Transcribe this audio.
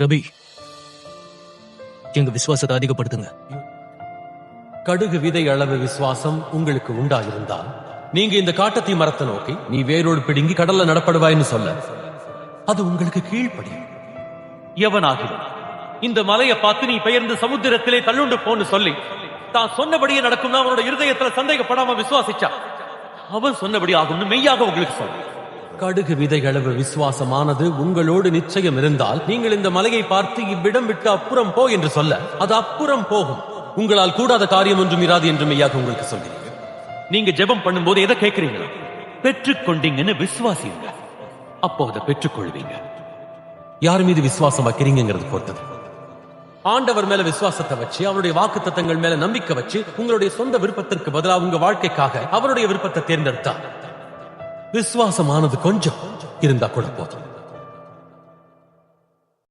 ரபி, எங்க விசுவாசத்தை அதிகப்படுத்துங்க. கடுகு விதை அளவு விசுவாசம் உங்களுக்கு உண்டாயிருந்தால் நீங்க இந்த காட்டத்தை மரத்தை நோக்கி நீ வேரோடு பிடுங்கி கடல்ல நடப்படுவாய்ன்னு சொல்ல அது உங்களுக்கு கீழ்ப்படியும். எவனாகிலும் இந்த மலையை பார்த்து நீ பெயர்ந்து சமுத்திரத்திலே தள்ளுண்டு போன்னு சொல்லி தான் சொன்னபடியே நடக்கும்னா அவனோட இருதயத்துல சந்தேகப்படாம விசுவாசிச்சா அவன் சொன்னபடி ஆகும்னு மெய்யாக உங்களுக்கு சொல்ல. கடுகு விதை அளவு விசுவாசமானது உங்களோடு நிச்சயம் இருந்தால் நீங்கள் இந்த மலையை பார்த்து இவ்விடம் விட்டு அப்புறம் போ என்று சொல்ல அது அப்புறம் போகும். உங்களால் கூடாத காரியம் ஒன்றும் இராது என்று மெய்யாக உங்களுக்கு சொல்கிறீங்க. நீங்க ஜெபம் பண்ணும்போது எதை கேட்கிறீங்களோ பெற்றுக்கொண்டீங்கன்னு விசுவாசிங்க, அப்போ அதை பெற்றுக்கொள்வீங்க. யார் மீது விசுவாசம் வைக்கிறீங்கிறது பொறுத்தது. ஆண்டவர் மேல விசுவாசத்தை வச்சு அவருடைய வாக்கு தத்தங்கள் மேல நம்பிக்கை வச்சு உங்களுடைய சொந்த விருப்பத்திற்கு பதிலாக உங்க வாழ்க்கைக்காக அவருடைய விருப்பத்தை தேர்ந்தெடுத்தா விசுவாசமானது கொஞ்சம் இருந்தா கூட போதும்.